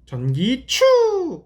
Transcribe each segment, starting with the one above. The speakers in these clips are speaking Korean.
전기추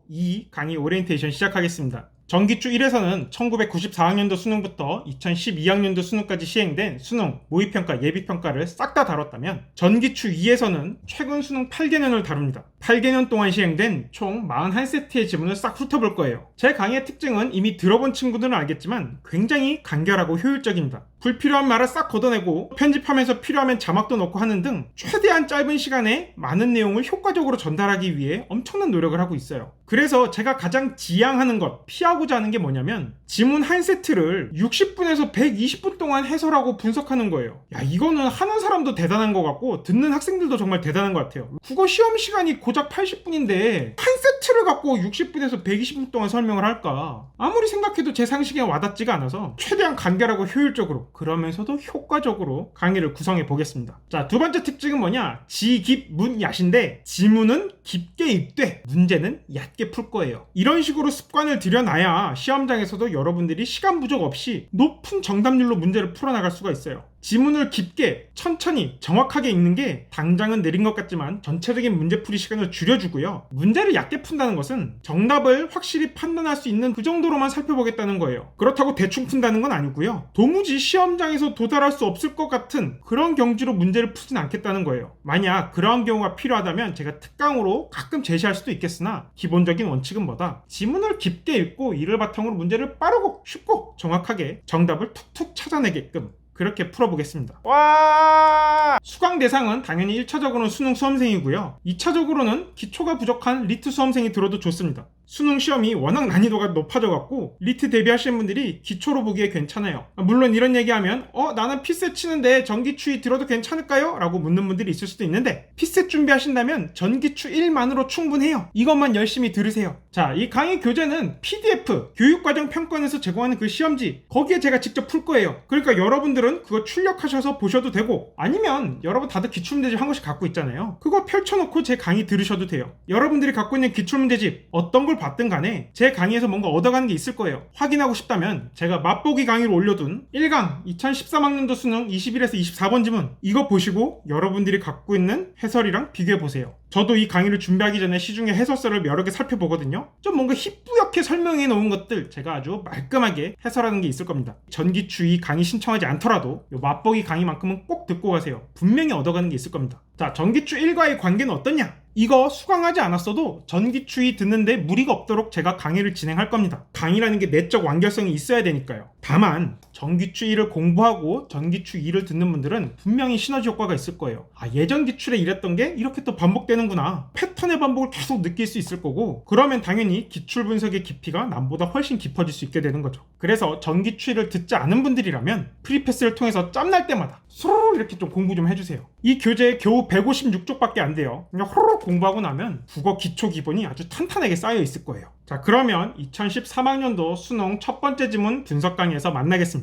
2 강의 오리엔테이션 시작하겠습니다. 전기추 1에서는 1994학년도 수능부터 2012학년도 수능까지 시행된 수능, 모의평가, 예비평가를 싹 다 다뤘다면 전기추 2에서는 최근 수능 8개년을 다룹니다. 8개년 동안 시행된 총 41세트의 지문을 싹 훑어볼 거예요. 제 강의의 특징은 이미 들어본 친구들은 알겠지만 굉장히 간결하고 효율적입니다. 불필요한 말을 싹 걷어내고 편집하면서 필요하면 자막도 넣고 하는 등 최대한 짧은 시간에 많은 내용을 효과적으로 전달하기 위해 엄청난 노력을 하고 있어요. 그래서 제가 가장 지향하는 것, 피하고자 하는 게 뭐냐면 지문 한 세트를 60분에서 120분 동안 해설하고 분석하는 거예요. 야, 이거는 하는 사람도 대단한 것 같고 듣는 학생들도 정말 대단한 것 같아요. 국어 시험 시간이 고작 80분인데 한 세트를 갖고 60분에서 120분 동안 설명을 할까? 아무리 생각해도 제 상식에 와닿지가 않아서 최대한 간결하고 효율적으로 그러면서도 효과적으로 강의를 구성해 보겠습니다. 자, 두 번째 특징은 뭐냐? 지깁문야신데 지문은 깊게 읽되 문제는 얕게 풀 거예요. 이런 식으로 습관을 들여놔야 시험장에서도 여러분들이 시간 부족 없이 높은 정답률로 문제를 풀어나갈 수가 있어요. 지문을 깊게, 천천히, 정확하게 읽는 게 당장은 느린 것 같지만 전체적인 문제풀이 시간을 줄여주고요. 문제를 얕게 푼다는 것은 정답을 확실히 판단할 수 있는 그 정도로만 살펴보겠다는 거예요. 그렇다고 대충 푼다는 건 아니고요. 도무지 시험장에서 도달할 수 없을 것 같은 그런 경지로 문제를 풀진 않겠다는 거예요. 만약 그러한 경우가 필요하다면 제가 특강으로 가끔 제시할 수도 있겠으나 기본적인 원칙은 뭐다? 지문을 깊게 읽고 이를 바탕으로 문제를 빠르고 쉽고 정확하게 정답을 툭툭 찾아내게끔 그렇게 풀어보겠습니다. 와! 수강 대상은 당연히 1차적으로는 수능 수험생이고요. 2차적으로는 기초가 부족한 리트 수험생이 들어도 좋습니다. 수능 시험이 워낙 난이도가 높아져갖고 리트 대비하시는 분들이 기초로 보기에 괜찮아요. 물론 이런 얘기하면 나는 피셋 치는데 전기추 들어도 괜찮을까요? 라고 묻는 분들이 있을 수도 있는데 피셋 준비하신다면 전기추 1만으로 충분해요. 이것만 열심히 들으세요. 자, 이 강의 교재는 PDF 교육과정 평가원에서 제공하는 그 시험지 거기에 제가 직접 풀 거예요. 그러니까 여러분들은 그거 출력하셔서 보셔도 되고 아니면 여러분 다들 기출문제집 한 권씩 갖고 있잖아요. 그거 펼쳐놓고 제 강의 들으셔도 돼요. 여러분들이 갖고 있는 기출문제집 어떤 걸 받든 간에 제 강의에서 뭔가 얻어가는 게 있을 거예요. 확인하고 싶다면 제가 맛보기 강의를 올려둔 1강 2013학년도 수능 21에서 24번 지문 이거 보시고 여러분들이 갖고 있는 해설이랑 비교해보세요. 저도 이 강의를 준비하기 전에 시중에 해설서를 여러 개 살펴보거든요. 좀 뭔가 희뿌옇게 설명해 놓은 것들 제가 아주 말끔하게 해설하는 게 있을 겁니다. 전기추 강의 신청하지 않더라도 이 맛보기 강의만큼은 꼭 듣고 가세요. 분명히 얻어가는 게 있을 겁니다. 자, 전기추 1과의 관계는 어떠냐? 이거 수강하지 않았어도 전기추 듣는데 무리가 없도록 제가 강의를 진행할 겁니다. 강의라는 게 내적 완결성이 있어야 되니까요. 다만 전기추 1을 공부하고 전기추 2를 듣는 분들은 분명히 시너지 효과가 있을 거예요. 예전 기출에 이랬던 게 이렇게 또 반복되는구나. 패턴의 반복을 계속 느낄 수 있을 거고 그러면 당연히 기출 분석의 깊이가 남보다 훨씬 깊어질 수 있게 되는 거죠. 그래서 전기추 1을 듣지 않은 분들이라면 프리패스를 통해서 짬날 때마다 스르르 이렇게 좀 공부 좀 해주세요. 이 교재 겨우 156쪽밖에 안 돼요. 그냥 호로록 공부하고 나면 국어 기초 기본이 아주 탄탄하게 쌓여 있을 거예요. 자, 그러면 2013학년도 수능 첫 번째 지문 분석 강의에서 만나겠습니다.